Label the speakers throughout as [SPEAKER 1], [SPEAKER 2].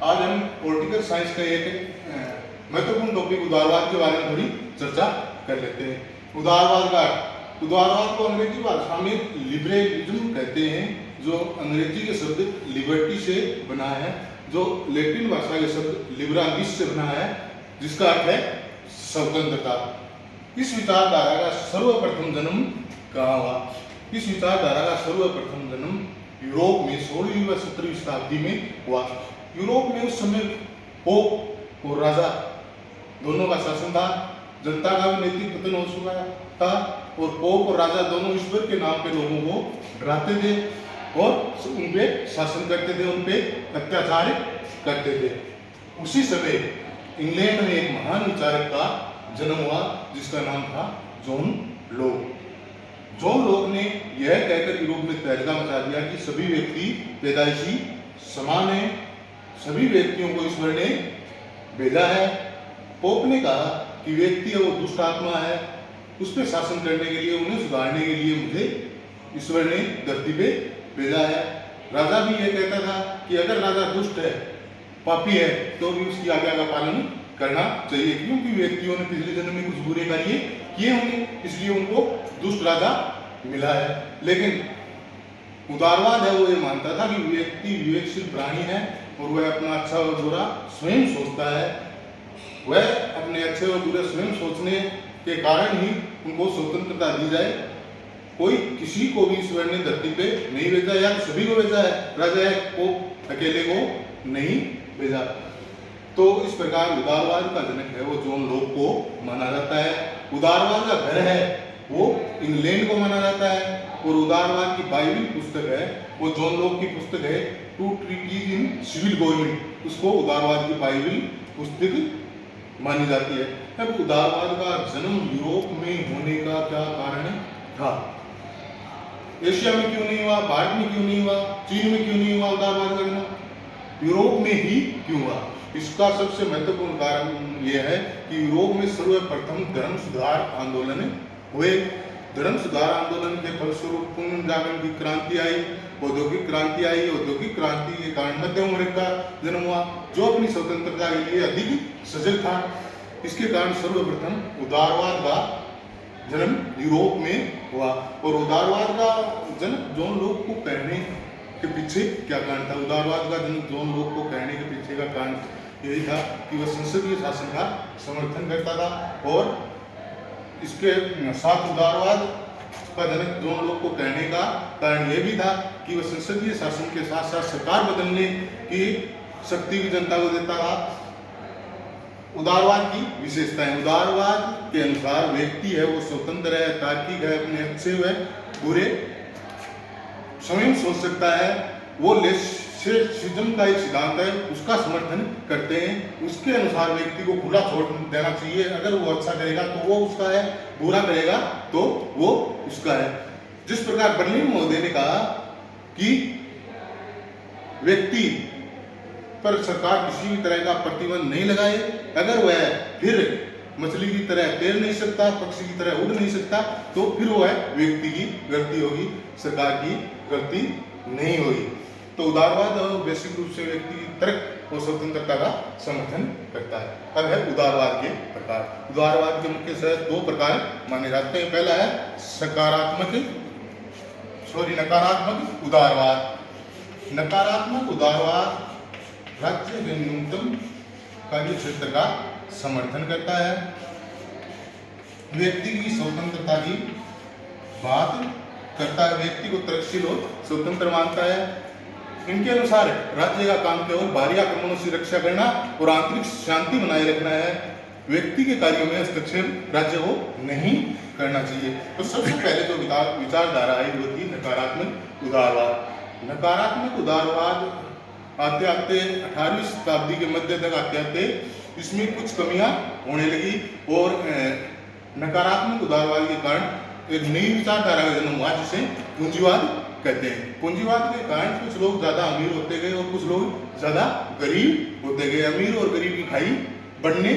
[SPEAKER 1] आज हम political science का एक महत्वपूर्ण टॉपिक उदारवाद के बारे में थोड़ी चर्चा कर लेते हैं। उदारवाद को अंग्रेजी भाषा में लिबरलिज्म कहते हैं, जो अंग्रेजी के शब्द लिबर्टी से बना है, जो लैटिन भाषा के शब्द लिबरालिस से बना है, जिसका अर्थ है स्वतंत्रता। इस विचारधारा का सर्वप्रथम जन्म कहाँ हुआ? इस विचारधारा का सर्वप्रथम जन्म यूरोप में 16वीं व 17वीं शताब्दी में हुआ। यूरोप में उस समय पोप और राजा दोनों का शासन था। जनता का भी नैतिक पतन हो चुका था और पोप और राजा दोनों ईश्वर के नाम पे लोगों को डराते थे और उन पे शासन करते थे, उन पे अत्याचार करते थे। उसी समय इंग्लैंड में एक महान विचारक का जन्म हुआ, जिसका नाम था जॉन लोक। जॉन लोक ने यह कहकर यूरोप में तहलका मचा दिया कि सभी व्यक्ति पैदाइशी समान है, सभी व्यक्तियों को ईश्वर ने भेजा है। पोप ने कहा कि व्यक्ति है वो दुष्ट आत्मा है, उस पर शासन करने के लिए, उन्हें सुधारने के लिए मुझे ईश्वर ने धरती पे भेजा है। राजा भी यह कहता था कि अगर राजा दुष्ट है, पापी है, तो भी उसकी आज्ञा का पालन करना चाहिए, क्योंकि व्यक्तियों ने पिछले जन्म में कुछ बुरे कार्य किए होंगे, इसलिए उनको दुष्ट राजा मिला है। लेकिन उदारवाद है वो ये मानता था कि व्यक्ति विवेकशील प्राणी है और वह अपना अच्छा और बुरा स्वयं सोचता है। वह अपने अच्छे और बुरे स्वयं सोचने के कारण ही उनको स्वतंत्रता दी जाए। कोई किसी को भी ईश्वर ने धरती पे नहीं भेजा, या सभी को भेजा है, राजा को अकेले को नहीं भेजा। तो इस प्रकार उदारवाद का जनक है वो जॉन लोक को माना जाता है। उदारवाद का घर है वो इंग्लैंड को माना जाता है और उदारवाद की बाइबल पुस्तक है वो जॉन लोक की पुस्तक है, two treatises in civil government, उसको उदारवाद की बाइबल पुस्तक मानी जाती है। अब उदारवाद का जन्म यूरोप में होने का क्या कारण था? एशिया में क्यों नहीं हुआ, भारत में क्यों नहीं हुआ, चीन में क्यों नहीं हुआ उदारवाद का जन्म, यूरोप में ही क्यों हुआ? इसका सबसे महत्वपूर्ण कारण यह है कि यूरोप में सर्वप्रथम धर्म सुधार आंदोलन हुए। धर्म सुधार आंदोलन के फलस्वरूप पुनर्जागरण की क्रांति आई, औद्योगिक क्रांति आई। औद्योगिक क्रांति के कारण मध्यम वर्ग का जन्म हुआ, जो अपनी स्वतंत्रता के लिए अधिक सजग था। इसके कारण सर्वप्रथम उदारवाद का जन्म यूरोप में हुआ। और उदारवाद का जन्म जॉन लोक को कहने के पीछे क्या कारण था? उदारवाद का जन्म जॉन लोक को कहने के पीछे का कारण यही था कि वह संसदीय शासन का समर्थन करता था और इसके साथ उदारवाद का जनक जॉन लोक को कहने का कारण यह भी था कि वह संसदीय शासन के साथ साथ सरकार बदलने की शक्ति भी जनता को देता था। उदारवाद की विशेषताएं। उदारवाद के अनुसार व्यक्ति है वो स्वतंत्र है, तार्किक है, अपने अच्छे व बुरे स्वयं सोच सकता है। वो लेसिज्म का एक सिद्धांत है, उसका समर्थन करते हैं। उसके अनुसार व्यक्ति को खुला छोड़ देना चाहिए, अगर वो अच्छा करेगा तो वो उसका है, बुरा करेगा तो वो उसका है। जिस प्रकार बर्लिन महोदय ने कहा कि व्यक्ति पर सरकार किसी भी तरह का प्रतिबंध नहीं लगाए, अगर वह फिर मछली की तरह तैर नहीं सकता, पक्षी की तरह उड़ नहीं सकता, तो फिर वह व्यक्ति की गलती होगी, सरकार की गलती नहीं होगी। तो उदारवाद वैश्विक रूप से व्यक्ति की तर्क और स्वतंत्रता का समर्थन करता है। अब है उदारवाद के प्रकार। उदारवाद के मुख्य दो प्रकार माने जाते हैं। पहला है नकारात्मक उदारवाद। नकारात्मक उदारवाद राज्य के न्यूनतम कार्य क्षेत्र का समर्थन करता है, व्यक्ति की स्वतंत्रता की बात करता है, व्यक्ति को तर्कशील और स्वतंत्र मानता है। इनके अनुसार राज्य का काम केवल बाहरी आक्रमणों से रक्षा करना और आंतरिक शांति बनाए रखना है। व्यक्ति के कार्यों में हस्तक्षेप राज्य को नहीं करना चाहिए। तो सबसे पहले जो विचारधारा आई वो थी नकारात्मक उदारवाद। नकारात्मक उदारवाद आते आते 18वीं शताब्दी के मध्य तक आते आते इसमें कुछ कमियां होने लगी और नकारात्मक उदारवाद के कारण एक नई विचारधारा का जन्म हुआ, जिसे पूंजीवाद कहते हैं। पूंजीवाद के कारण कुछ लोग ज्यादा अमीर होते गए और कुछ लोग ज्यादा गरीब होते गए। अमीर और गरीब की खाई बढ़ने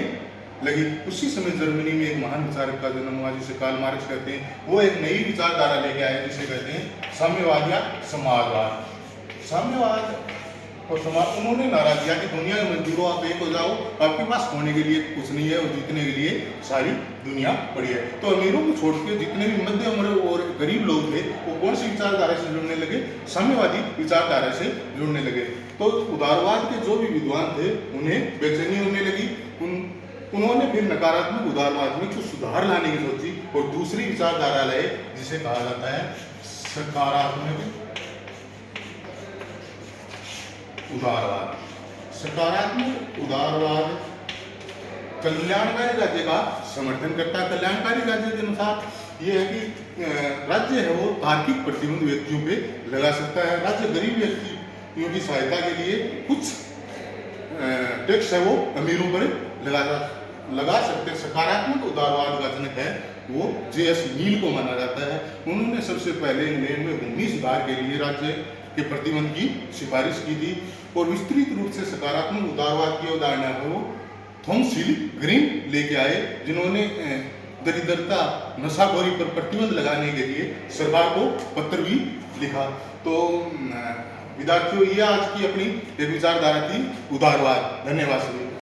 [SPEAKER 1] लगी। उसी समय जर्मनी में एक महान विचारक का जन्म हुआ, जिसे कार्ल मार्क्स कहते हैं। वो एक नई विचारधारा लेके आए, जिसे कहते हैं साम्यवाद या समाजवाद। साम्यवाद और समाज उन्होंने नारा दिया कि दुनिया के मजदूरों आप एक हो जाओ, आपके पास होने के लिए कुछ नहीं है और जीतने के लिए सारी दुनिया पड़ी है। तो अमीरों को छोड़ के जितने भी मध्य उम्र और गरीब लोग थे वो कौन सी विचारधारा से जुड़ने लगे? साम्यवादी विचारधारा से जुड़ने लगे। तो उदारवाद के जो भी विद्वान थे उन्हें बेचैनी होने लगी। उन्होंने फिर नकारात्मक उदारवाद में कुछ सुधार लाने की सोची और दूसरी विचारधारा लाए जिसे कहा जाता है सकारात्मक उदारवाद। सकारात्मक उदारवाद कल्याणकारी राज्य का समर्थन करता है। कल्याणकारी राज्य के अनुसार ये है कि राज्य है वो तार्किक प्रतिबंध व्यक्तियों पे लगा सकता है। राज्य गरीब व्यक्तियों की सहायता के लिए कुछ टैक्स है वो अमीरों पर लगा सकते हैं। सकारात्मक उदारवाद का जनक है वो J.S. मील को माना जाता है। उन्होंने सबसे पहले इंग्लैंड में भूमि सुधार के लिए राज्य के प्रतिबंध की सिफारिश की थी और विस्तृत रूप से सकारात्मक उदारवाद की अवधारणा है वो थॉमस ग्रीन लेके आए, जिन्होंने दरिद्रता नशाखोरी पर प्रतिबंध लगाने के लिए सरकार को पत्र भी लिखा। तो विद्यार्थियों ये आज की अपनी एक विचारधारा थी उदारवाद। धन्यवाद सभी।